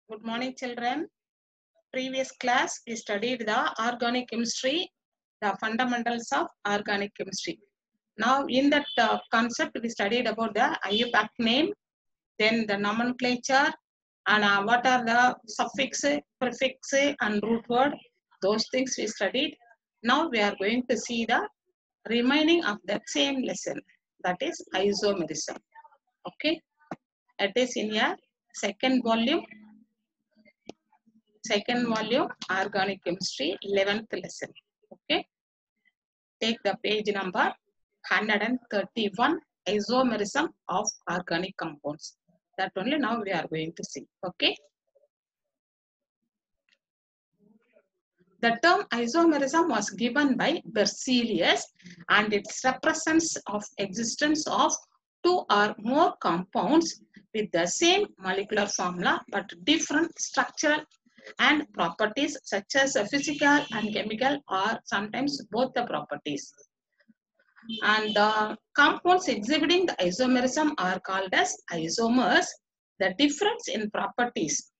Good morning, children. Previous class, we studied the organic chemistry, the fundamentals of organic chemistry. Now, in that concept, we studied about the IUPAC name, then the nomenclature, and what are the suffix, prefix, and root word. Those things we studied. Now, we are going to see the remaining of that same lesson, that is isomerism. Okay, it is in your second volume, organic chemistry, 11th lesson. Okay, take the page number 131, isomerism of organic compounds. That only now we are going to see. Okay, the term isomerism was given by Berzelius, and it represents of existence of two or more compounds with the same molecular formula but different structural and properties such as physical and chemical, or sometimes both the properties. And the compounds exhibiting the isomerism are called as isomers. The difference in properties.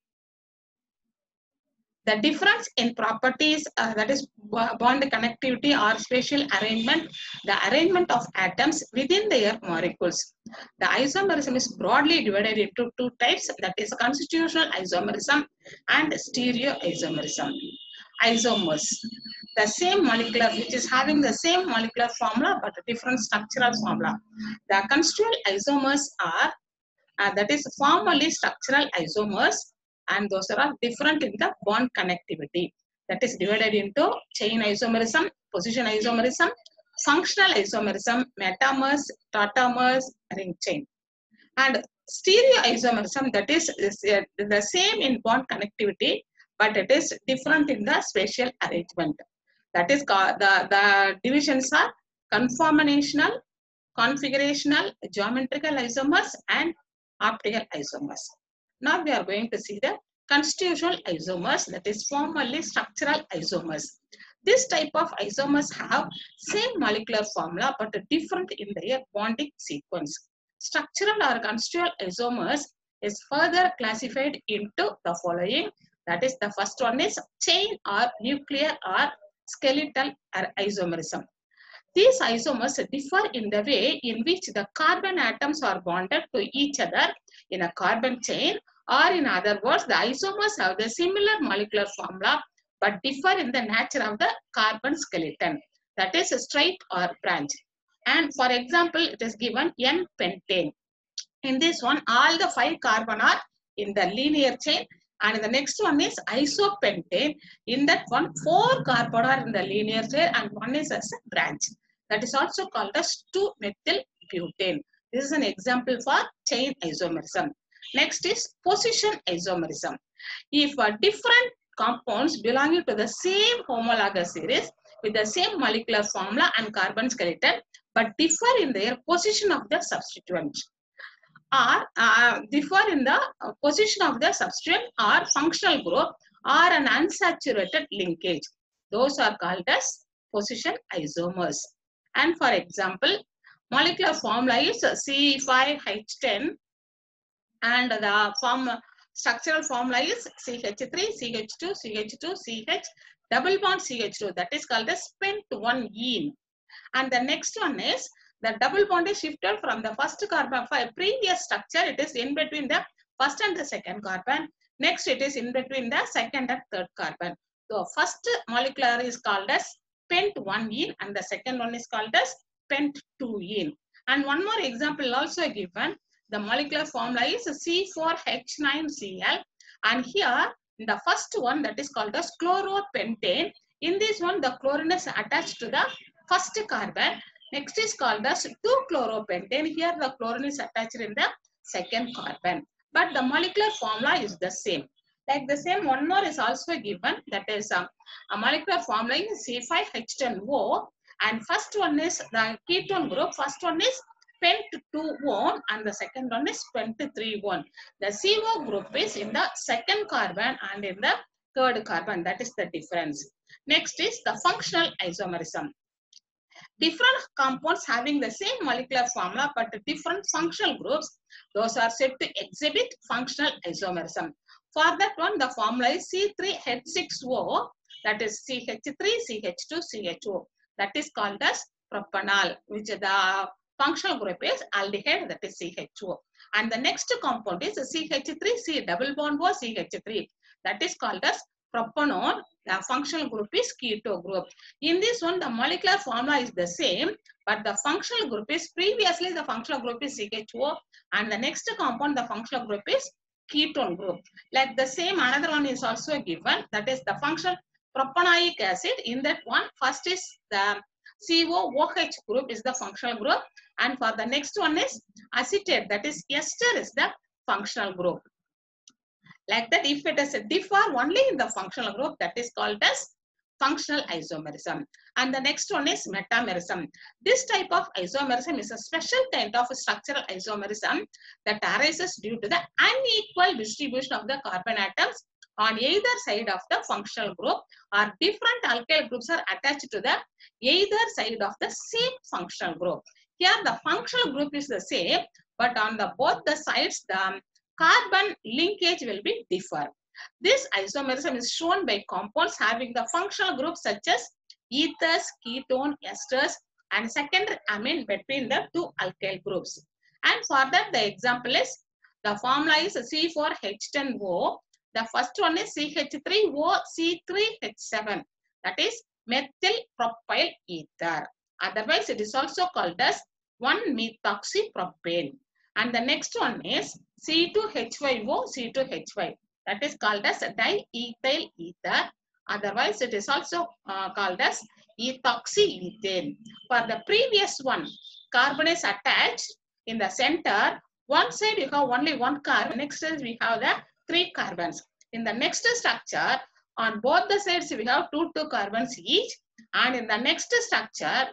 The difference in properties, that is bond connectivity or spatial arrangement, the arrangement of atoms within their molecules. The isomerism is broadly divided into two types, that is constitutional isomerism and stereoisomerism. Isomers, the same molecular, which is having the same molecular formula but different structural formula. The constitutional isomers are, that is formally structural isomers, and those are different in the bond connectivity. That is divided into chain isomerism, position isomerism, functional isomerism, metamers, tautomers, ring chain. And stereoisomerism, that is the same in bond connectivity, but it is different in the spatial arrangement. That is the divisions are conformational, configurational, geometrical isomers, and optical isomers. Now we are going to see the constitutional isomers, that is formally structural isomers. This type of isomers have same molecular formula but different in their bonding sequence. Structural or constitutional isomers is further classified into the following. That is, the first one is chain or nuclear or skeletal isomerism. These isomers differ in the way in which the carbon atoms are bonded to each other in a carbon chain, or in other words, the isomers have the similar molecular formula but differ in the nature of the carbon skeleton, that is straight or branch. And for example, it is given N-pentane. In this one, all the 5 carbon are in the linear chain, and the next one is isopentane. In that one, 4 carbon are in the linear chain and one is as a branch. That is also called as 2-methyl-butane. This is an example for chain isomerism. Next is position isomerism. If different compounds belonging to the same homologous series with the same molecular formula and carbon skeleton but differ in their position of the substituent, or differ in the position of the substituent or functional group or an unsaturated linkage, those are called as position isomers. And for example, molecular formula is C5H10, and the structural formula is CH3, CH2, CH2, CH, double bond CH2, that is called as pent1-ene. And the next one is the double bond is shifted from the first carbon for a previous structure. It is in between the first and the second carbon. Next, it is in between the second and third carbon. So first molecular is called as pent1-ene and the second one is called as pent2-ene. And one more example also given. The molecular formula is C4H9Cl, and here the first one, that is called as chloropentane. In this one, the chlorine is attached to the first carbon. Next is called as 2-chloropentane. Here the chlorine is attached in the second carbon, but the molecular formula is the same. Like the same, one more is also given, that is a molecular formula is C5H10O, and first one is the ketone group. First one is pent2-one and the second one is pent3-one. The CO group is in the second carbon and in the third carbon. That is the difference. Next is the functional isomerism. different compounds having the same molecular formula but different functional groups, those are said to exhibit functional isomerism. For that one, the formula is C3H6O, that is CH3CH2CHO. That is called as propanol, which the functional group is aldehyde, that is CHO. And the next compound is CH3C double bond O CH3, that is called as propanone. The functional group is keto group. In this one, the molecular formula is the same, but the functional group is, previously the functional group is CHO, and the next compound, the functional group is ketone group. Like the same, another one is also given, that is the functional propanoic acid. In that one, first is the COOH group is the functional group, and for the next one is acetate, that is ester is the functional group. Like that, if it is a differ only in the functional group, that is called as functional isomerism. And the next one is metamerism. This type of isomerism is a special kind of structural isomerism that arises due to the unequal distribution of the carbon atoms on either side of the functional group, or different alkyl groups are attached to the either side of the same functional group. Here the functional group is the same, but on the both the sides the carbon linkage will be differ. This isomerism is shown by compounds having the functional groups such as ethers, ketone, esters, and secondary amine between the two alkyl groups. And for that, the example is, the formula is C4H10O. The first one is CH3O C3H7. That is methyl propyl ether. Otherwise, it is also called as 1-methoxypropane. And the next one is C2H5O C2H5. That is called as diethyl ether. Otherwise, it is also called as ethoxyethane. For the previous one, carbon is attached in the center. One side you have only one carbon. Next side we have the 3 carbons. In the next structure, on both the sides we have 2 carbons each. And in the next structure,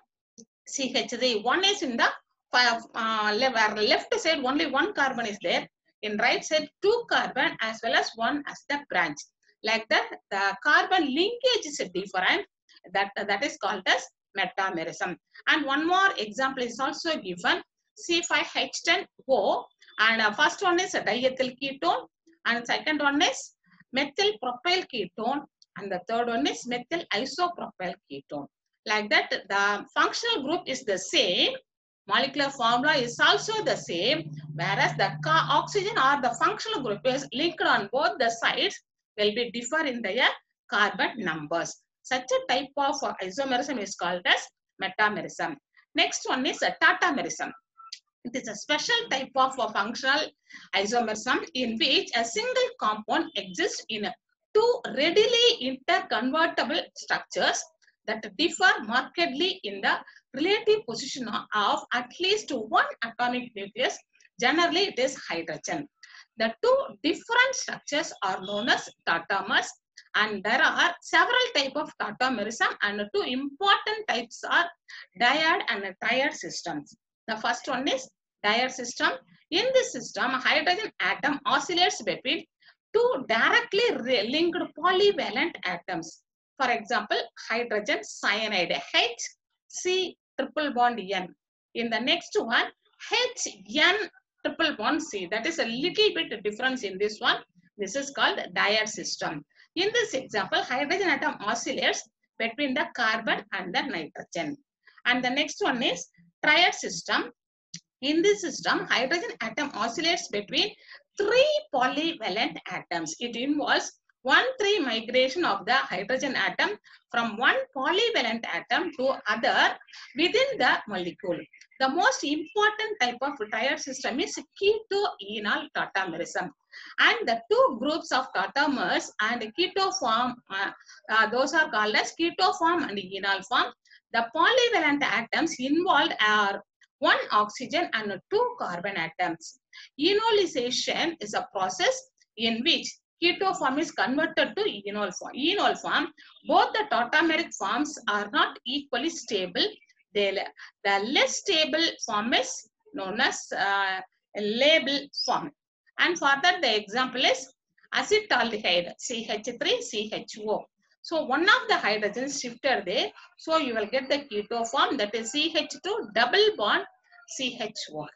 CH3, one is in the left side, only 1 carbon is there. In right side, 2 carbon as well as 1 as the branch. Like that, the carbon linkage is different. That is called as metamerism. And one more example is also given, C5H10O. And first one is a diethyl ketone, and second one is methyl propyl ketone, and the third one is methyl isopropyl ketone. Like that, the functional group is the same, molecular formula is also the same, whereas the oxygen or the functional group is linked on both the sides will be differ in their carbon numbers. Such a type of isomerism is called as metamerism. Next one is tautomerism. It is a special type of functional isomerism in which a single compound exists in 2 readily interconvertible structures that differ markedly in the relative position of at least 1 atomic nucleus. Generally, it is hydrogen. The 2 different structures are known as tautomers, and there are several types of tautomerism, and 2 important types are dyad and triad systems. The first one is dyad system. In this system, hydrogen atom oscillates between 2 directly linked polyvalent atoms. For example, hydrogen cyanide HC triple bond N. In the next one, HN triple bond C. That is a little bit difference in this one. This is called dyad system. In this example, hydrogen atom oscillates between the carbon and the nitrogen. And the next one is triad system. In this system, hydrogen atom oscillates between 3 polyvalent atoms. It involves 1-3 migration of the hydrogen atom from one polyvalent atom to other within the molecule. The most important type of triad system is keto-enol tautomerism. And the 2 groups of tautomers and keto form, those are called as keto form and enol form. The polyvalent atoms involved are 1 oxygen and 2 carbon atoms. Enolization is a process in which keto form is converted to enol form. Both the tautomeric forms are not equally stable. The less stable form is known as labile form. And for that, the example is acetaldehyde, CH3CHO. So one of the hydrogens shifted there. So you will get the keto form, that is CH2 double bond CHOH.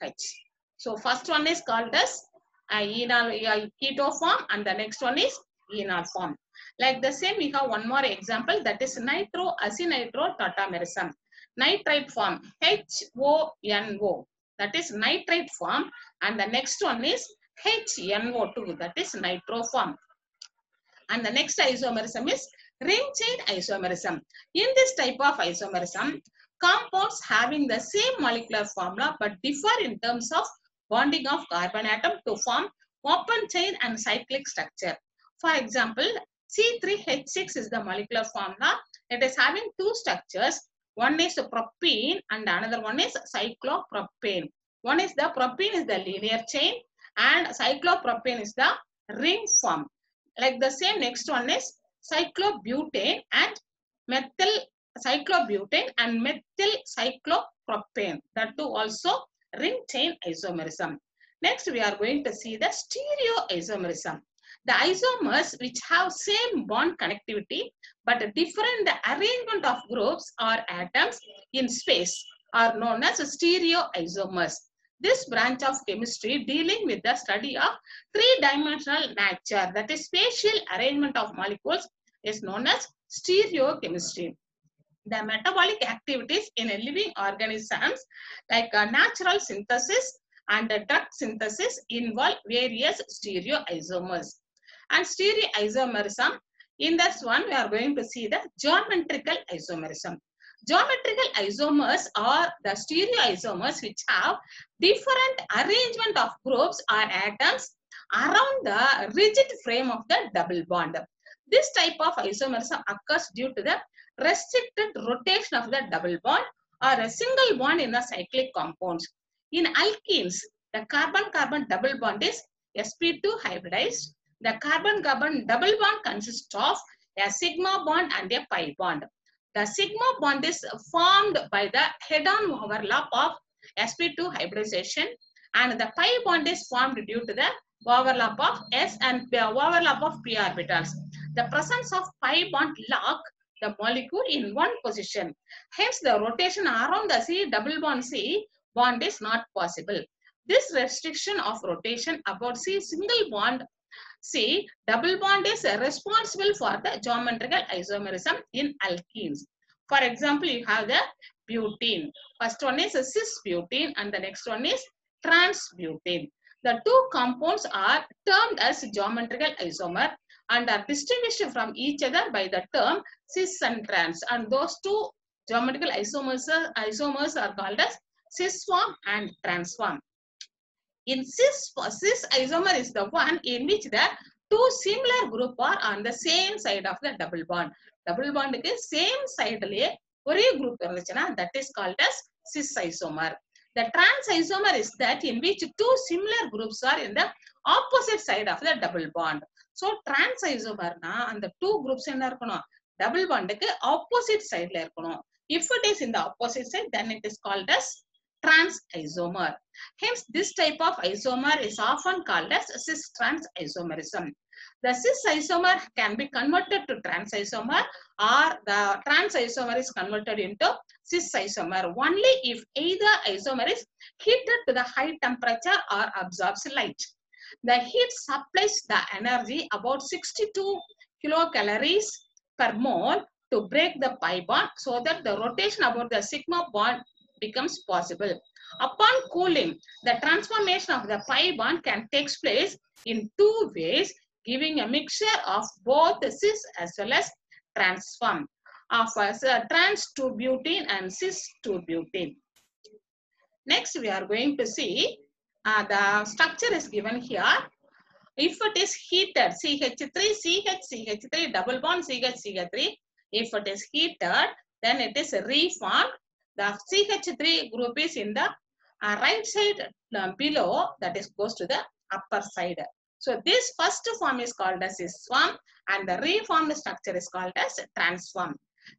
So first one is called as enol keto form, and the next one is enol form. Like the same, we have one more example, that is nitroacinitro-tautomerism. Nitrite form HONO, that is nitrite form, and the next one is HNO2, that is nitro form. And the next isomerism is ring chain isomerism. In this type of isomerism, compounds having the same molecular formula but differ in terms of bonding of carbon atom to form open chain and cyclic structure. For example, C3H6 is the molecular formula. It is having two structures. One is propene and another one is cyclopropane. One is the propene is the linear chain and cyclopropane is the ring form. Like the same, next one is cyclobutane and methyl cyclopropane. That too also ring chain isomerism. Next, we are going to see the stereoisomerism. The isomers which have same bond connectivity but different arrangement of groups or atoms in space are known as stereoisomers. This branch of chemistry dealing with the study of three-dimensional nature, that is spatial arrangement of molecules, is known as stereochemistry. The metabolic activities in living organisms like natural synthesis and drug synthesis involve various stereoisomers. And stereoisomerism, in this one we are going to see the geometrical isomerism. Geometrical isomers are the stereoisomers which have different arrangement of groups or atoms around the rigid frame of the double bond. This type of isomerism occurs due to the restricted rotation of the double bond or a single bond in the cyclic compounds. In alkenes, the carbon-carbon double bond is sp2 hybridized. The carbon-carbon double bond consists of a sigma bond and a pi bond. The sigma bond is formed by the head-on overlap of sp2 hybridization, and the pi bond is formed due to the overlap of s and overlap of p orbitals. The presence of pi bond lock the molecule in one position. Hence, the rotation around the C double bond C bond is not possible. This restriction of rotation about C single bond C double bond is responsible for the geometrical isomerism in alkenes. For example, you have the butene. First one is cis-butene and the next one is trans-butene. The two compounds are termed as geometrical isomer and are distinguished from each other by the term cis and trans. And those two geometrical isomers are called as cis form and trans form. In cis isomer is the one in which the two similar group are on the same side of the double bond. Double bond is same side le one group irundhuchana, that is called as cis isomer. The trans isomer is that in which two similar groups are in the opposite side of the double bond. So trans isomer na and the two groups enna irukanum, double bond ku opposite side la irukanum. If it is in the opposite side, then it is called as trans isomer. Hence, this type of isomer is often called as cis-trans isomerism. The cis isomer can be converted to trans isomer, or the trans isomer is converted into cis isomer only if either isomer is heated to the high temperature or absorbs light. The heat supplies the energy about 62 kilocalories per mole to break the pi bond, so that the rotation about the sigma bond becomes possible. Upon cooling, the transformation of the pi bond can take place in two ways, giving a mixture of both cis as well as trans form of trans 2-butene and cis 2-butene. Next, we are going to see the structure is given here. If it is heated, CH3, CH3 double bond CH3, if it is heated, then it is reformed. The CH3 group is in the right side below, that is goes to the upper side. So this first form is called as cis form and the reformed structure is called as trans form.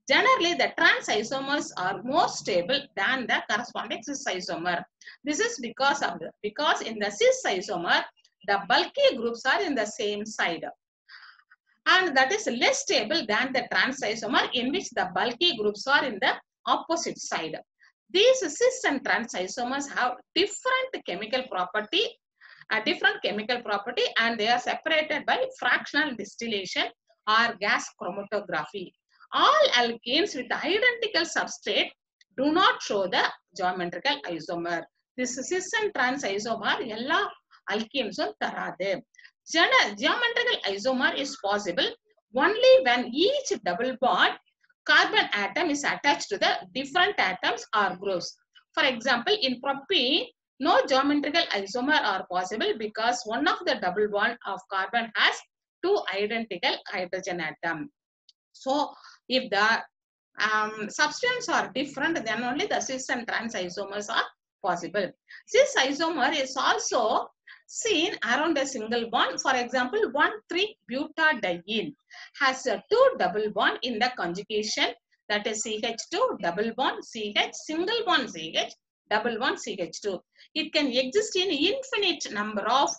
Generally, the trans isomers are more stable than the corresponding cis isomer. This is because in the cis isomer, the bulky groups are in the same side. and that is less stable than the trans isomer in which the bulky groups are in the opposite side. These cis and trans isomers have different chemical property, and they are separated by fractional distillation or gas chromatography. All alkenes with identical substrate do not show the geometrical isomer. This cis and trans isomer ella alkenes tarade. Geometrical isomer is possible only when each double bond carbon atom is attached to the different atoms or groups. For example, in propene, no geometrical isomer are possible because one of the double bond of carbon has two identical hydrogen atoms. So, if the substances are different, then only the cis and trans isomers are possible. Cis isomer is also seen around a single bond. For example, 1,3-butadiene has a two double bond in the conjugation, that is CH2 double bond CH, single bond CH, double bond CH2. It can exist in infinite number of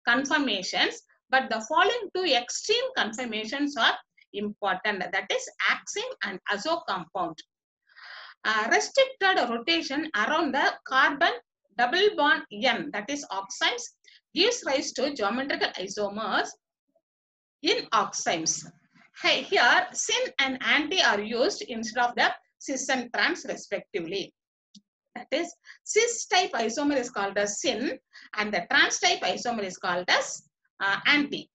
conformations, but the following two extreme conformations are important, that is axene and azo compound. Restricted rotation around the carbon double bond N, that is oximes, gives rise to geometrical isomers in oximes. Here, syn and anti are used instead of the cis and trans respectively. That is, cis type isomer is called as syn and the trans type isomer is called as anti.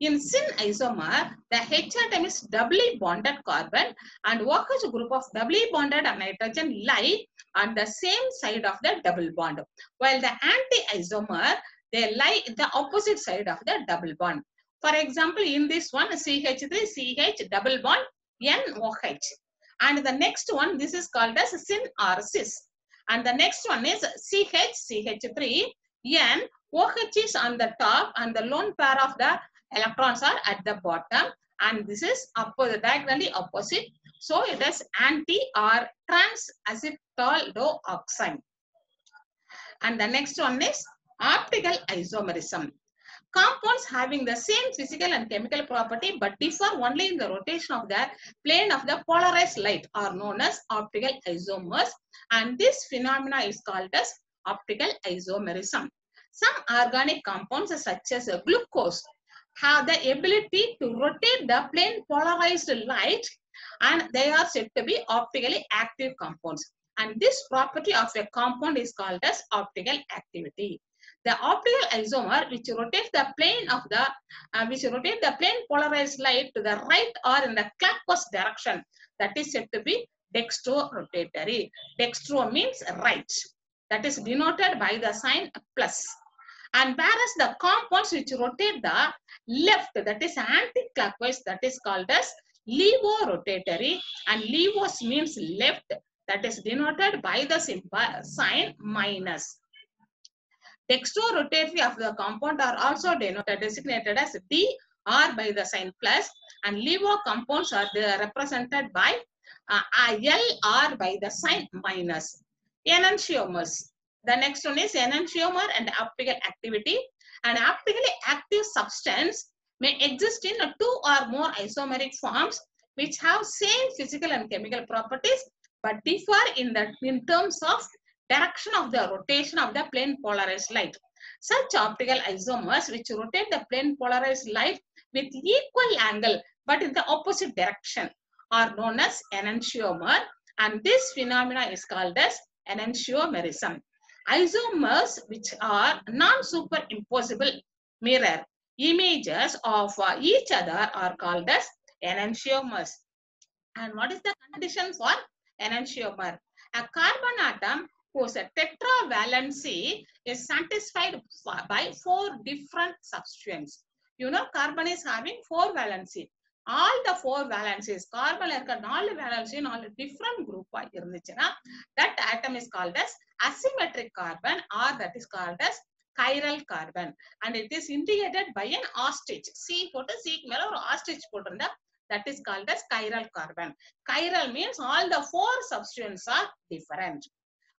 In syn isomer, the H atom is doubly bonded carbon and OH group of doubly bonded nitrogen lie on the same side of the double bond. While the anti-isomer, they lie in the opposite side of the double bond. For example, in this one, CH3, CH double bond, NOH. And the next one, this is called as syn or cis. And the next one is CH, CH3, N, OH is on the top and the lone pair of the electrons are at the bottom, and this is diagonally opposite. So it is anti or trans-acetaldioxime. And the next one is optical isomerism. Compounds having the same physical and chemical property but differ only in the rotation of the plane of the polarized light are known as optical isomers, and this phenomena is called as optical isomerism. Some organic compounds such as glucose have the ability to rotate the plane polarized light, and they are said to be optically active compounds. And this property of a compound is called as optical activity. The optical isomer which rotates the plane of the plane polarized light to the right or in the clockwise direction, that is said to be dextrorotatory. Dextro means right. That is denoted by the sign plus. And whereas the compounds which rotate the left, that is anti-clockwise, that is called as levorotatory, and levos means left, that is denoted by the sign minus. Dextrorotatory of the compound are also designated as D or by the sign plus, and levo compounds are represented by L or by the sign minus. Enantiomers. The next one is enantiomer and optical activity. An optically active substance may exist in two or more isomeric forms which have same physical and chemical properties but differ in terms of direction of the rotation of the plane polarized light. Such optical isomers which rotate the plane polarized light with equal angle but in the opposite direction are known as enantiomer, and this phenomena is called as enantiomerism. Isomers which are non-superimposable mirror images of each other are called as enantiomers. And what is the condition for enantiomer? A carbon atom whose tetravalency is satisfied by 4 different substituents. You know, carbon is having 4 valency. All the 4 valencies, carbon irka 4 valency 4 different group irundichina, that atom is called as asymmetric carbon, or that is called as chiral carbon, and it is indicated by an ostrich. C போட்டு C மேல ஒரு ostrich போட்டிருந்தா, that is called as chiral carbon. Chiral means all the 4 substituents are different.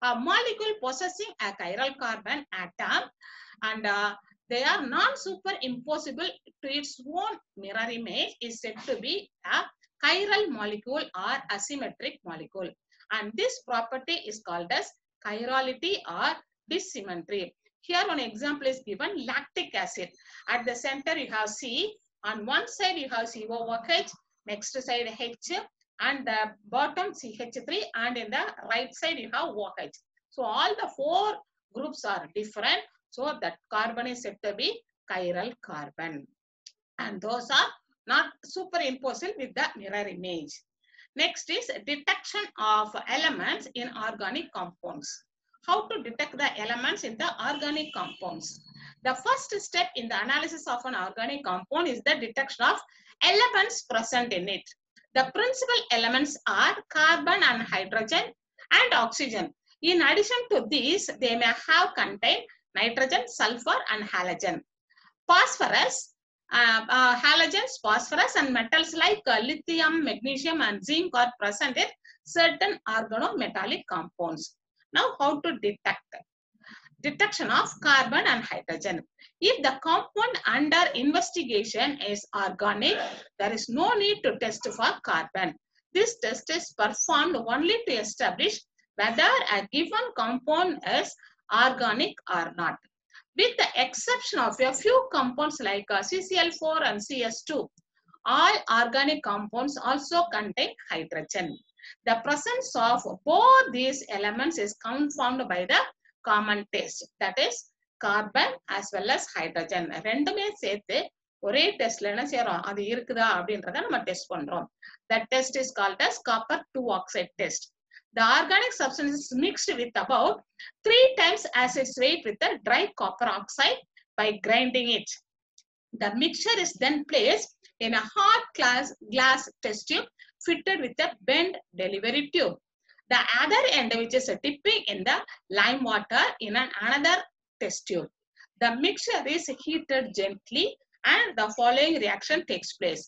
A molecule possessing a chiral carbon atom and they are non-superimposable to its own mirror image is said to be a chiral molecule or asymmetric molecule. And this property is called as chirality or dissymmetry. Here one example is given, lactic acid. At the center you have C, on one side you have COOH, next side H, and the bottom CH3, and in the right side you have OH. So all the four groups are different. So that carbon is said to be chiral carbon. And those are not superimposable with the mirror image. Next is detection of elements in organic compounds. How to detect the elements in the organic compounds? The first step in the analysis of an organic compound is the detection of elements present in it. The principal elements are carbon and hydrogen and oxygen. In addition to these, they may have contained nitrogen, sulfur, and halogen. Phosphorus, halogens, phosphorus, and metals like lithium, magnesium, and zinc are present in certain organometallic compounds. Now, how to detect? Detection of carbon and hydrogen. If the compound under investigation is organic, there is no need to test for carbon. This test is performed only to establish whether a given compound is organic or not. With the exception of a few compounds like CCl4 and CS2, all organic compounds also contain hydrogen. The presence of both these elements is confirmed by the common test, that is carbon as well as hydrogen. ரெண்டுமே சேர்த்து ஒரே டெஸ்ட்ல என்ன செய்றோம், அது இருக்குதா அப்படின்றத நம்ம டெஸ்ட் பண்றோம். That test is called as copper 2 oxide test. The organic substance is mixed with about 3 times as its weight with the dry copper oxide by grinding it. The mixture is then placed in a hot glass test tube fitted with a bent delivery tube. The other end, which is dipping in the lime water in another test tube. The mixture is heated gently and the following reaction takes place.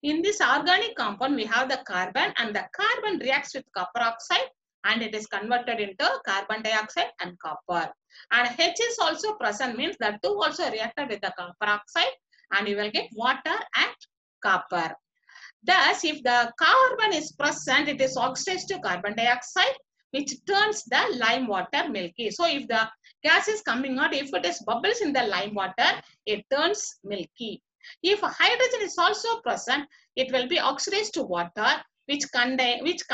In this organic compound, we have the carbon, and the carbon reacts with copper oxide and it is converted into carbon dioxide and copper. And H is also present, means the two also reacted with the copper oxide and you will get water and copper. Thus, if the carbon is present, it is oxidized to carbon dioxide, which turns the lime water milky. So, if the gas is coming out, if it is bubbles in the lime water, it turns milky. If hydrogen is also present, it will be oxidized to water, which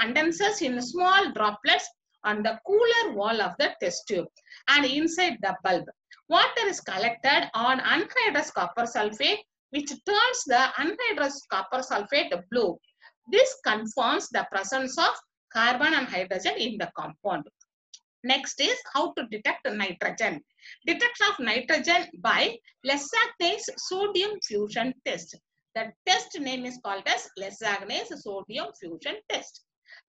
condenses in small droplets on the cooler wall of the test tube and inside the bulb. Water is collected on anhydrous copper sulfate, which turns the anhydrous copper sulfate blue. This confirms the presence of carbon and hydrogen in the compound. Next is how to detect nitrogen. Detection of nitrogen by Lessagnès sodium fusion test. The test name is called as Lessagnès sodium fusion test.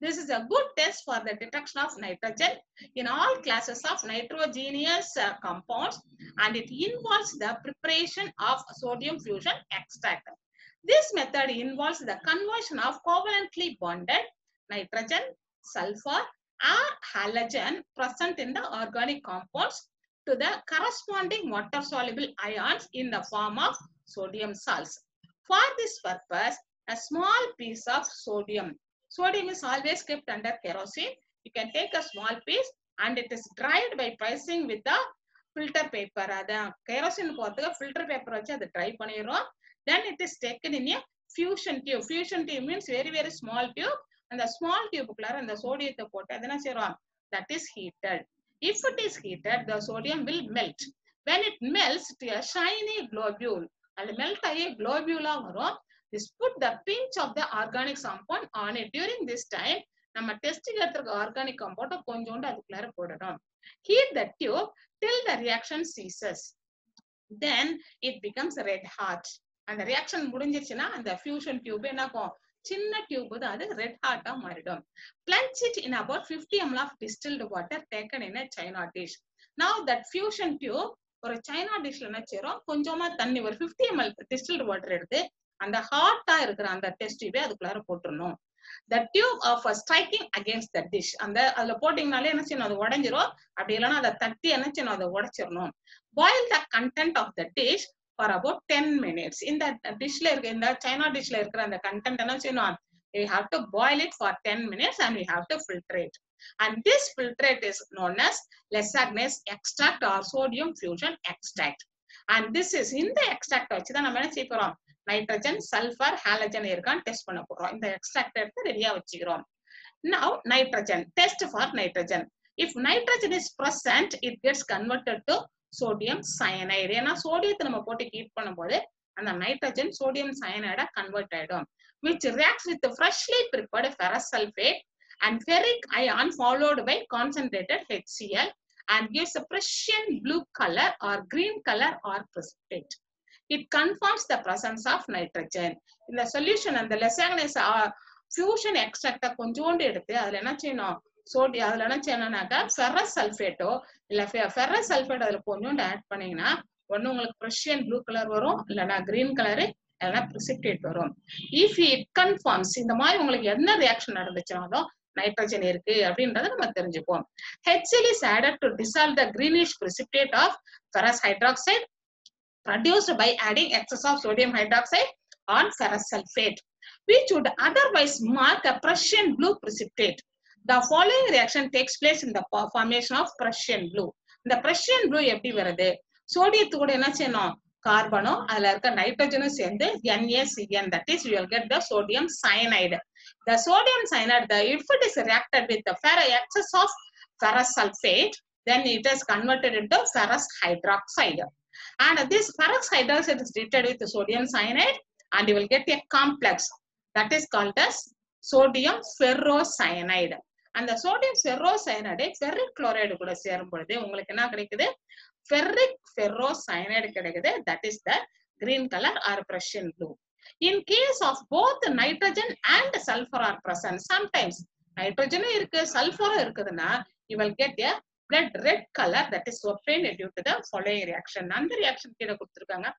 This is a good test for the detection of nitrogen in all classes of nitrogenous compounds, and it involves the preparation of sodium fusion extract. This method involves the conversion of covalently bonded nitrogen, sulfur, or halogen present in the organic compounds to the corresponding water-soluble ions in the form of sodium salts. For this purpose, a small piece of sodium is always kept under kerosene. You can take a small piece and it is dried by pressing with the filter paper. That kerosene filter paper dry pannirom. Then it is taken in a fusion tube. Fusion tube means very, very small tube. And the small tube and the sodium that is heated. If it is heated, the sodium will melt. When it melts to a shiny globule, and melt a globule, this put the pinch of the organic compound on it. During this time, we test the organic compound. Heat the tube till the reaction ceases. Then it becomes red hot. And the reaction and the fusion tube சின்ன tube அது red hot மாறிடும். Plunge it in about 50 ml of distilled water taken in a china dish. Now that fusion tube ஒரு china dishல என்ன செய்றோம், கொஞ்சமா தண்ணி ஒரு 50 ml distilled water எடுத்து அந்த ஹாட்டா இருக்கிற அந்த test tube அதுக்குள்ளார போட்டுறணும். the tube of striking against the dish. அந்த அதுல போட்டீங்கனாலே என்ன செய்யணும், அது உடைஞ்சிரும். அப்படி இல்லைன்னா அதை தட்டி என்ன செய்யணும், அதை உடைச்சிடணும். Boil the content of the dish for about 10 minutes. இந்த டிஷ்ல இருக்க, இந்த சைனா டிஷ்ல இருக்கிற அந்த கண்டென்ட் என்ன செய்யணும், we have to boil it for 10 minutes and we have to filtrate. And this filtrate is known as Lesagnaise extract or sodium fusion extract. And this is in the extract வச்சு தான் நம்ம என்ன செய்ய போறோம், nitrogen, sulphur, halogen இருக்கான்னு test பண்ண போறோம். இந்த எக்ஸ்ட்ராக்ட் எடுத்து ரெடியா வச்சுக்கிறோம். Now nitrogen, test for nitrogen. If nitrogen is present, it gets converted to sodium cyanide. ஏன்னா சோடியத்தை நம்ம போட்டு ஹீட் பண்ணும்போது அந்த நைட்ரஜன் சோடியம் சயனைடா கன்வெர்ட் ஆயிடும், which reacts with the freshly prepared ferrous sulfate and ferric ion followed by concentrated HCl and gives a Prussian blue color or green color or precipitate. It confirms the presence of nitrogen. In the solution, and the Lesagnaise fusion extract கொஞ்சோண்டு எடுத்து அதுல என்ன செய்யணும், sodium அதுல என்ன செய்யணும்னாக்கா ferrous சல்ஃபேட்டோ இல்ல ferrous sulphate அதுல கொஞ்சோண்டு ஆட் பண்ணீங்கன்னா ஒண்ணு உங்களுக்கு Prussian blue கலர் வரும், இல்லைன்னா கிரீன் கலரு, இல்லைன்னா precipitate வரும். If it confirms, இந்த மாதிரி உங்களுக்கு என்ன ரியாக்ஷன் நடந்துச்சாலும் நைட்ரஜன் இருக்கு அப்படின்றத நம்ம தெரிஞ்சுப்போம். HCl is added to dissolve the greenish precipitate of ferrous hydroxide produced by adding excess of sodium hydroxide on ferrous sulfate, which would otherwise mark a Prussian blue precipitate. The following reaction takes place in the formation of Prussian blue. இந்த Prussian blue எப்படி வருது, சோடியத்து கூட என்ன செய்யணும், கார்பனும் அதுல இருக்க நைட்ரஜனும் சேர்ந்து NaCN, that is you will get the sodium cyanide. The sodium cyanide, if it is reacted with the excess of ferrous sulfate, then it is converted into ferrous hydroxide. And this ferrous hydroxide is treated with the sodium cyanide and you will get a complex that is called as sodium ferrocyanide. And the sodium ferrocyanide ferric chloride கூட சேரும் பொழுது உங்களுக்கு என்ன கிடைக்குது, ferric ferrocyanide கிடைக்குது, that is the green color or Prussian blue. In case of both nitrogen and sulfur are present, sometimes nitrogen இருக்கு sulfur இருக்குதுன்னா you will get a blood red color that is obtained due to the following reaction. அந்த reaction கீழ கொடுத்திருக்காங்க.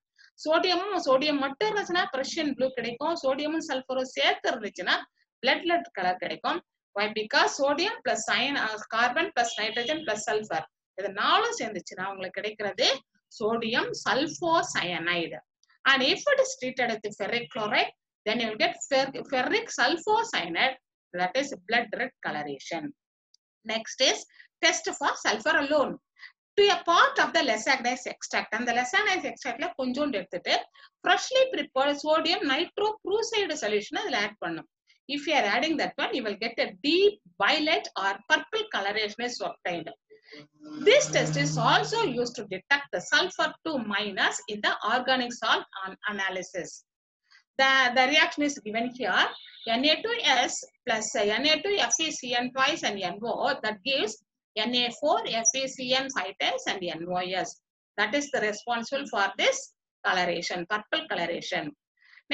Sodium மட்டும் இருந்துச்சுன்னா Prussian blue கிடைக்கும், சோடியமும் சல்ஃபரும் சேர்த்து இருந்துச்சுன்னா blood red color கிடைக்கும். Why? Because sodium plus carbon plus nitrogen plus sulfur இது நாலும் சேர்ந்துச்சுன்னா உங்களுக்கு கிடைக்கிறது sodium sulfocyanide. And if it is treated with ferric chloride, then you will get ferric sulfocyanide, that is blood red coloration. Next is test for sulfur alone. To a part of the Lesagnaise extract, and the Lesagnaise extract la கொஞ்சோண்டு எடுத்துட்டு freshly prepared sodium nitroprusside solution அதுல add பண்ணும். If you are adding that one, you will get a deep violet or purple coloration is obtained. This test is also used to detect the sulfur 2- in the organic salt analysis. The reaction is given here. Na2S plus Na2FeCN twice and NO, that gives Na4 FeCN 5 times and NOS. That is the responsible for this coloration, purple coloration.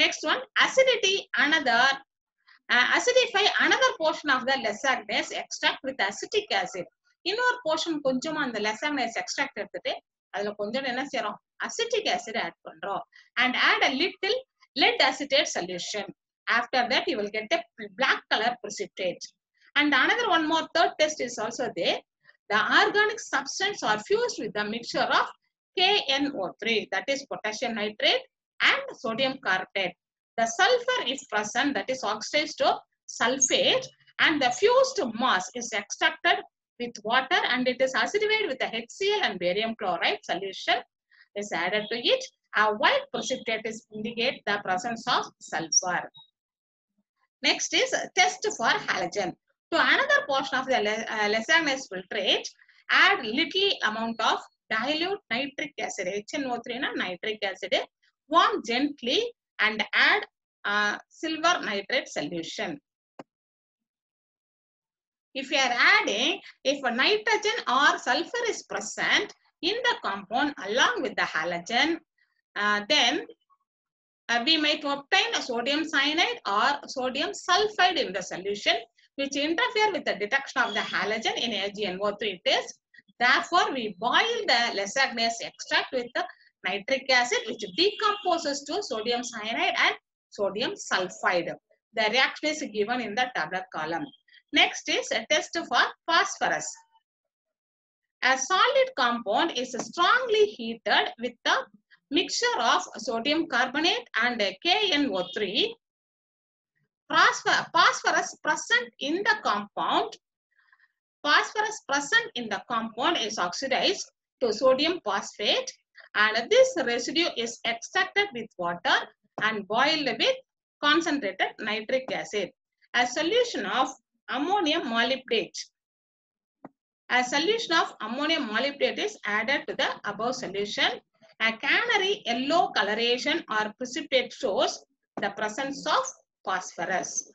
Next one, acidity, acidify another portion of the Lesagnaise extract with acetic acid. இன்னொரு portion கொஞ்சமா அந்த Lesagnaise extract எடுத்துட்டு அதுல கொஞ்சம் என்ன செய்றோம், acetic acid add பண்றோம் and add a little lead acetate solution. After that you will get a black color precipitate. And another one more third test is also there. The organic substance are fused with the mixture of KNO3, that is potassium nitrate, and sodium carbonate. The sulfur is present, that is oxidized to sulfate, and the fused mass is extracted with water and it is acidified with the HCl and barium chloride solution is added to it. A white precipitate is indicate the presence of sulfur. Next is test for halogen. To another portion of the Lesagnaise filtrate, add little amount of dilute nitric acid, HNO3 na nitric acid, warm gently and add silver nitrate solution. If you are adding, if a nitrogen or sulfur is present in the compound along with the halogen, then we might obtain a sodium cyanide or sodium sulfide in the solution, which interfere with the detection of the halogen in AgNO3 test. Therefore, we boil the Lesagnaise extract with the nitric acid, which decomposes to sodium cyanide and sodium sulfide. The reaction is given in the tablet column. Next is a test for phosphorus. A solid compound is strongly heated with the mixture of sodium carbonate and KNO3. Phosphorus present in the compound is oxidized to sodium phosphate, and this residue is extracted with water and boiled with concentrated nitric acid. A solution of ammonium molybdate. A solution of ammonium molybdate is added to the above solution. A canary yellow coloration or precipitate shows the presence of phosphorus.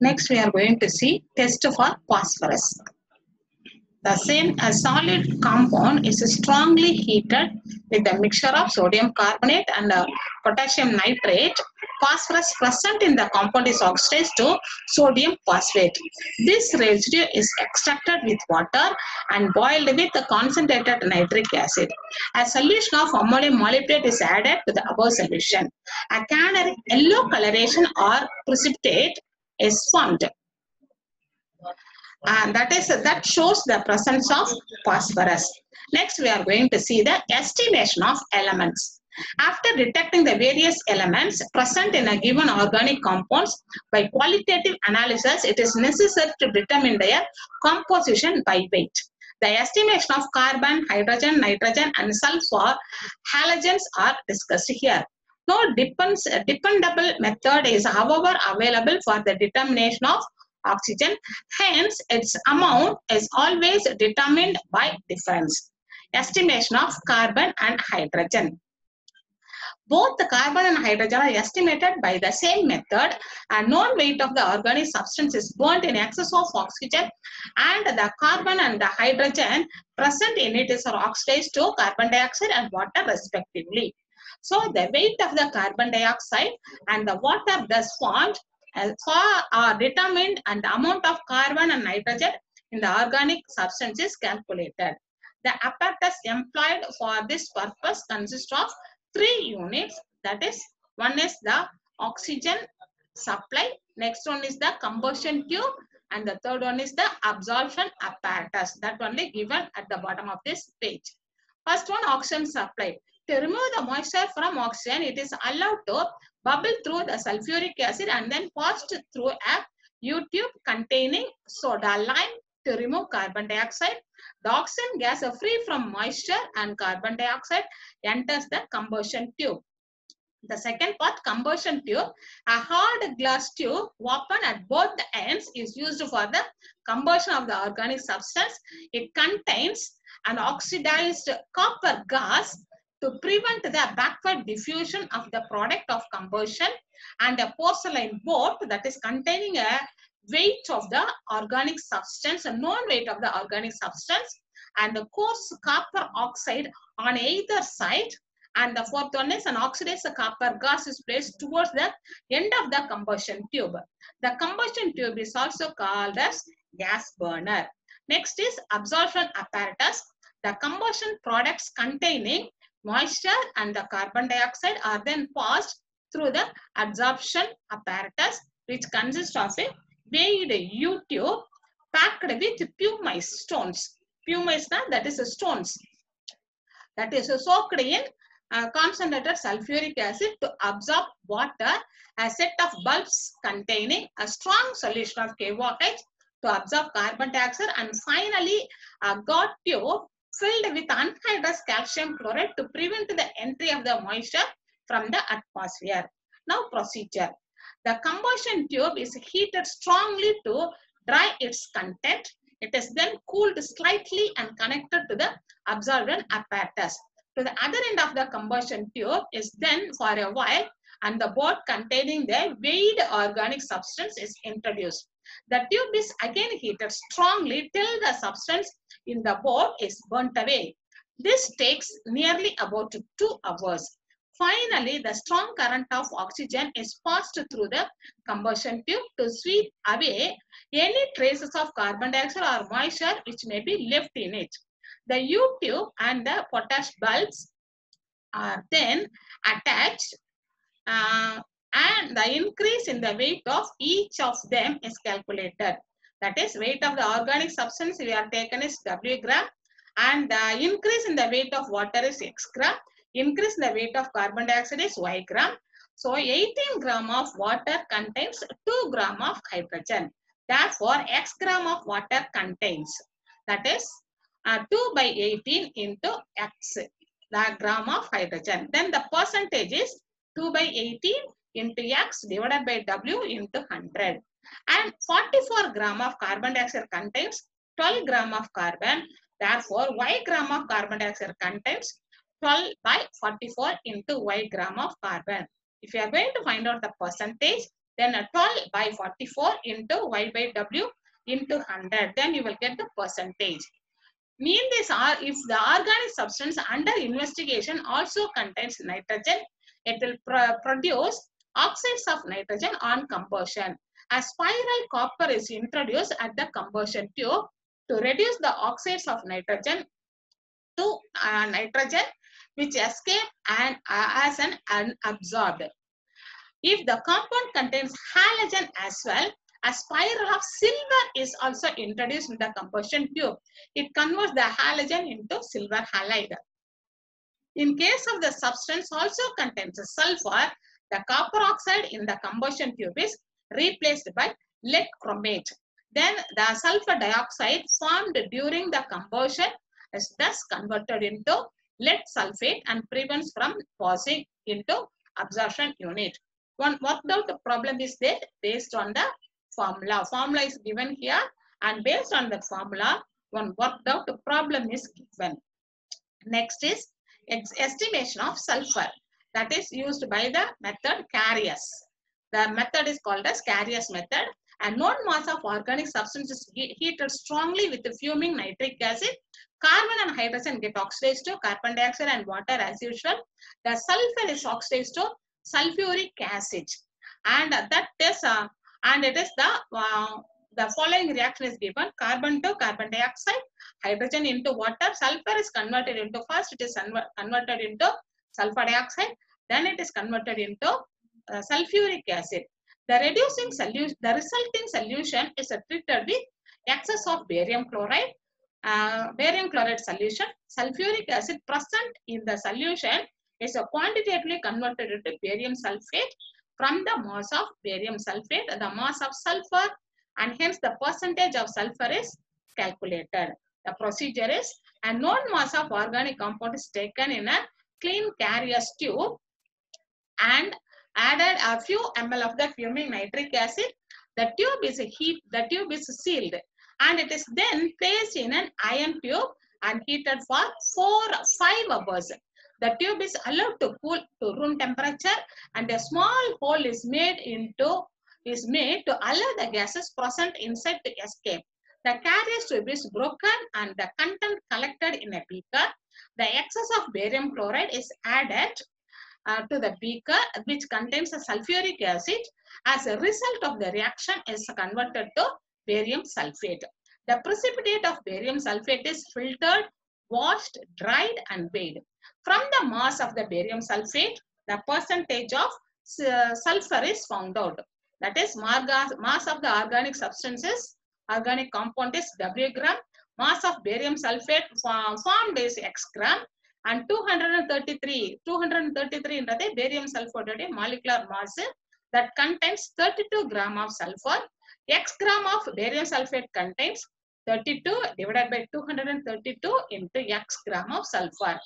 Next, we are going to see test for phosphorus. The same as solid compound is strongly heated with a mixture of sodium carbonate and potassium nitrate. Phosphorus present in the compound is oxidized to sodium phosphate. This residue is extracted with water and boiled with concentrated nitric acid. A solution of ammonium molybdate is added to the above solution. A canary yellow coloration or precipitate is formed. And that shows the presence of phosphorus. Next, we are going to see the estimation of elements. After detecting the various elements present in a given organic compounds by qualitative analysis, it is necessary to determine their composition by weight. The estimation of carbon, hydrogen, nitrogen, and sulfur halogens are discussed here. No dependable method is, however, available for the determination of oxygen. Hence, its amount is always determined by difference. Estimation of carbon and hydrogen. Both the carbon and hydrogen are estimated by the same method. A known weight of the organic substance is burnt in excess of oxygen, and the carbon and the hydrogen present in it is oxidized to carbon dioxide and water respectively. So the weight of the carbon dioxide and the water thus formed are determined, and the amount of carbon and nitrogen in the organic substance is calculated. The apparatus employed for this purpose consists of 3 units. That is, one is the oxygen supply, next one is the combustion tube, and the third one is the absorption apparatus. That only given at the bottom of this page. First one, oxygen supply. To remove the moisture from oxygen, it is allowed to bubble through the sulfuric acid and then passed through a U-tube containing soda lime to remove carbon dioxide. The oxygen gas free from moisture and carbon dioxide enters the combustion tube. The second part, combustion tube. A hard glass tube open at both the ends is used for the combustion of the organic substance. It contains an oxidized copper gas to prevent the backward diffusion of the product of combustion, and a porcelain boat that is containing a weight of the organic substance, a known weight of the organic substance, and the coarse copper oxide on either side. And the fourth one is an oxidized copper gas is placed towards the end of the combustion tube. The combustion tube is also called as gas burner. Next is absorption apparatus. The combustion products containing moisture and the carbon dioxide are then passed through the absorption apparatus, which consists of a weighed U-tube packed with pumice stones. Pumice, that is stones that is soaked in concentrated sulfuric acid to absorb water. A set of bulbs containing a strong solution of KOH to absorb carbon dioxide, and finally a God tube filled with anhydrous calcium chloride to prevent the entry of the moisture from the atmosphere. Now procedure. The combustion tube is heated strongly to dry its content. It is then cooled slightly and connected to the absorbent apparatus. To the other end of the combustion tube is then for a while, and the board containing the weighed organic substance is introduced. The tube is again heated strongly till the substance in the board is burnt away. This takes nearly about 2 hours. Finally, the strong current of oxygen is passed through the combustion tube to sweep away any traces of carbon dioxide or moisture which may be left in it. The U-tube and the potash bulbs are then attached, and the increase in the weight of each of them is calculated. That is, weight of the organic substance we are taken is W gram, and the increase in the weight of water is X gram, increase in the weight of carbon dioxide is Y gram. So 18 gram of water contains 2 gram of hydrogen. Therefore, X gram of water contains, that is 2 by 18 into X, the gram of hydrogen. Then the percentage is 2 by 18 into X divided by W into 100. And 44 gram of carbon dioxide contains 12 gram of carbon. Therefore, Y gram of carbon dioxide contains 12 by 44 into Y gram of carbon. If you are going to find out the percentage, then 12 by 44 into Y by W into 100. Then you will get the percentage. Mean this are, if the organic substance under investigation also contains nitrogen, it will produce oxides of nitrogen on combustion. A spiral copper is introduced at the combustion tube to reduce the oxides of nitrogen to nitrogen which escape and as an unabsorbed. If the compound contains halogen as well, a spiral of silver is also introduced in the combustion tube. It converts the halogen into silver halide. In case of the substance also contains sulfur, the copper oxide in the combustion tube is replaced by lead chromate. Then the sulfur dioxide formed during the combustion is thus converted into lead sulfate and prevents from passing into absorption unit. One worked out problem is there based on the formula. Formula is given here, and based on the formula, one worked out problem is given. Next is estimation of sulfur, that is used by the method Carius. The method is called as Carius method. A known mass of organic substance is heated strongly with the fuming nitric acid. Carbon and hydrogen get oxidized to carbon dioxide and water as usual. The sulfur is oxidized to sulfuric acid, and that is and it is the following reaction is given: carbon to carbon dioxide, hydrogen into water, sulfur is converted into, first it is converted into sulfur dioxide, then it is converted into sulfuric acid. The resulting solution is treated with excess of barium chloride, solution. Sulfuric acid present in the solution is quantitatively converted into barium sulfate. From the mass of barium sulfate, the mass of sulfur, and hence the percentage of sulfur is calculated. The procedure is, a known mass of organic compound is taken in a clean Carius tube and added a few ml of the fuming nitric acid. The tube is sealed, and it is then placed in an iron tube and heated for 5 hours. The tube is allowed to cool to room temperature, and a small hole is made to allow the gases present inside to escape. The Carius tube is broken and the content collected in a beaker. The excess of barium chloride is added to the beaker, which contains a sulfuric acid. As a result of the reaction is converted to barium sulfate. The precipitate of barium sulfate is filtered, washed, dried and weighed. From the mass of the barium sulfate, the percentage of sulfur is found out. That is, mass of the organic substances, organic compound is W gram, mass of barium sulfate formed is X gram, and 233 in the barium sulfate molecular mass that contains 32 gram of sulfur. X gram of barium sulfate contains 32 divided by 232 into X gram of sulfur.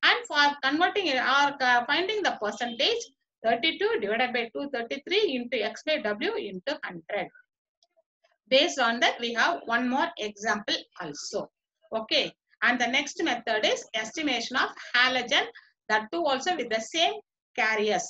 And for converting it or finding the percentage, 32 divided by 233 into X by W into 100. Based on that, we have one more example also. Okay. And the next method is estimation of halogen, that too also with the same Carius.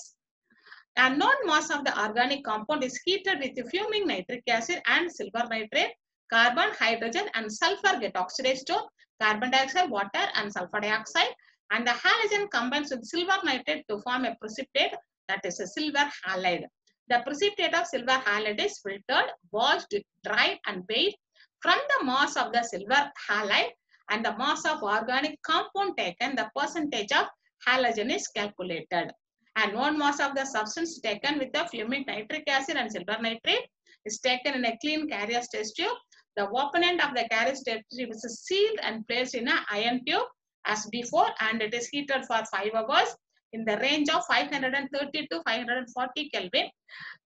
A known mass of the organic compound is heated with fuming nitric acid and silver nitrate. Carbon, hydrogen and sulfur get oxidized to carbon dioxide, water and sulfur dioxide, and the halogen combines with silver nitrate to form a precipitate, that is a silver halide. The precipitate of silver halide is filtered, washed, dried and weighed. From the mass of the silver halide and the mass of organic compound taken, the percentage of halogen is calculated. And 1 mass of the substance taken with the fuming nitric acid and silver nitrate is taken in a clean carrier test tube. The open end of the carrier test tube is sealed and placed in an iron tube as before, and it is heated for 5 hours in the range of 530 to 540 Kelvin.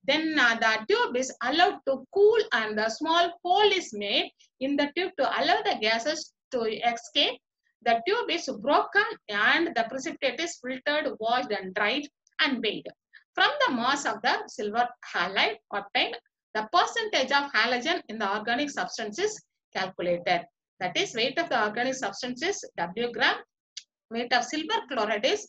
Then the tube is allowed to cool and a small hole is made in the tube to allow the gases to escape. The tube is broken and the precipitate is filtered, washed and dried and weighed. From the mass of the silver halide obtained, the percentage of halogen in the organic substance is calculated. That is, weight of the organic substance is W gram, weight of silver chloride is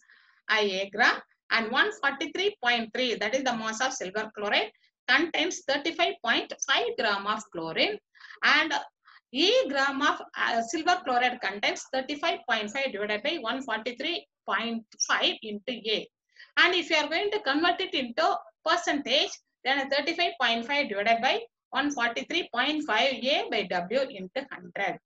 IA gram, and 143.3, that is the mass of silver chloride, contains 35.5 gram of chlorine, and a gram of silver chloride contains 35.5 divided by 143.5 into A. And if you are going to convert it into percentage, then 35.5 divided by 143.5 A by W into 100.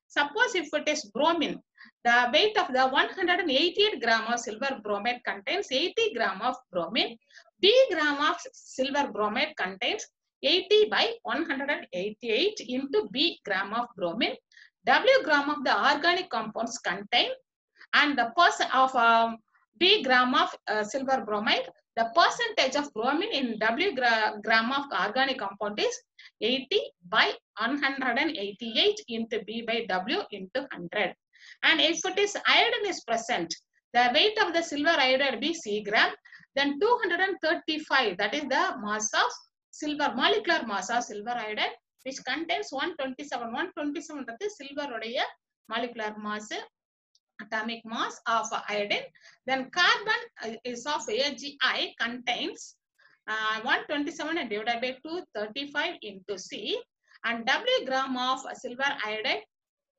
Suppose if it is bromine, the weight of the 188 gram of silver bromide contains 80 gram of bromine. B gram of silver bromide contains 80 by 188 into B gram of bromine. W gram of the organic compounds contain, and the percent of B gram of silver bromide, the percentage of bromine in W gram of organic compound is 80 by 188 into B by W into 100. And if it is iodine is present, the weight of the silver iodide be C gram, then 235, that is the mass of silver, molecular mass of silver iodide, which contains 127. 127 that is silver molecular mass, atomic mass of iodine. Then carbon is of AgI contains 127 divided by 235 into C, and W gram of silver iodide,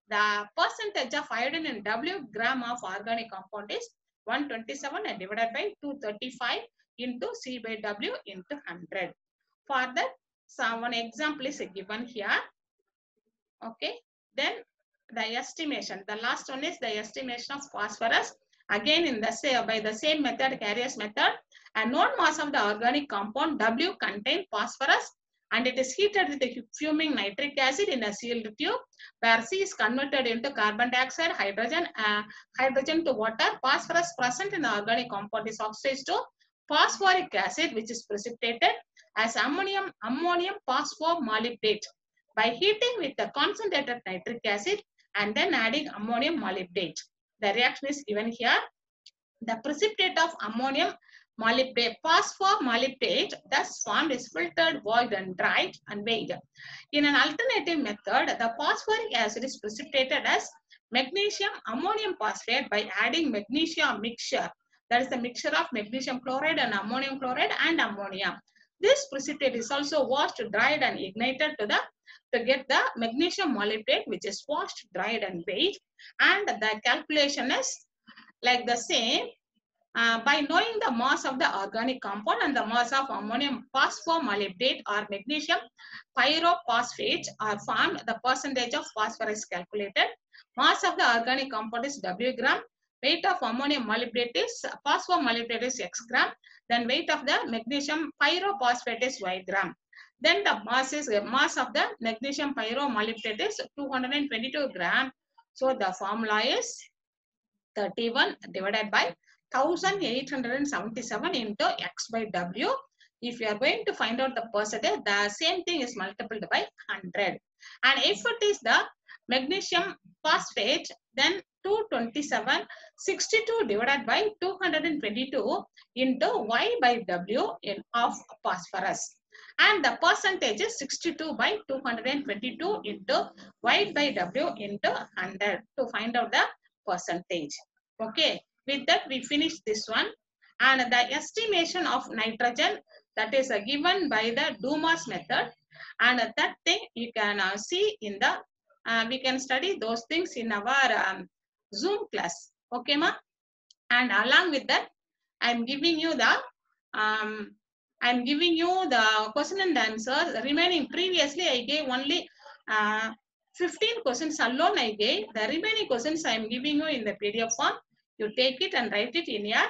the percentage of iodine in W gram of organic compound is 127 and divided by 235 into C by W into 100. For that, one example is given here. Okay, then the estimation, the last one is the estimation of phosphorus. Again, in the by the same method, Carrier's method, a known mass of the organic compound W contain phosphorus, and it is heated with a fuming nitric acid in a sealed tube, where C is converted into carbon dioxide, hydrogen to water. Phosphorus present in the organic compound is oxidized to phosphoric acid, which is precipitated as ammonium phosphomolybdate by heating with the concentrated nitric acid and then adding ammonium molybdate. The reaction is given here. The precipitate of ammonium molybdate, phosphomolybdate, thus formed, is filtered, washed and dried and weighed. In an alternative method, the phosphoric acid is precipitated as magnesium ammonium phosphate by adding magnesium mixture. That is the mixture of magnesium chloride and ammonium chloride and ammonia. This precipitate is also washed, dried and ignited to get the magnesium molybdate, which is washed, dried and weighed. And the calculation is like the same. By knowing the mass of the organic compound and the mass of ammonium phosphomolybdate or magnesium pyrophosphate are formed, the percentage of phosphorus is calculated. Mass of the organic compound is W gram. Weight of ammonium molybdate is phosphomolybdate is X gram. Then weight of the magnesium pyrophosphate is Y gram. Then the mass of the magnesium pyromolybdate is 222 gram. So the formula is 31 divided by 1877 into X by W. If you are going to find out the percentage, the same thing is multiplied by 100. And if it is the magnesium phosphate, then 227, 62 divided by 222 into Y by W of phosphorus. And the percentage is 62 by 222 into Y by W into 100 to find out the percentage. Okay, with that we finish this one. And the estimation of nitrogen, that is given by the Dumas method. And that thing you can see in the, we can study those things in our Zoom class. Okay, ma? And along with that, I'm giving you the question and answer remaining. Previously I gave only 15 questions alone I gave. The remaining questions I am giving you in the PDF form. You take it and write it in your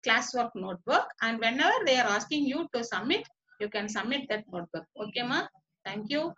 classwork notebook, and whenever they are asking you to submit, you can submit that notebook. Okay, ma? Thank you.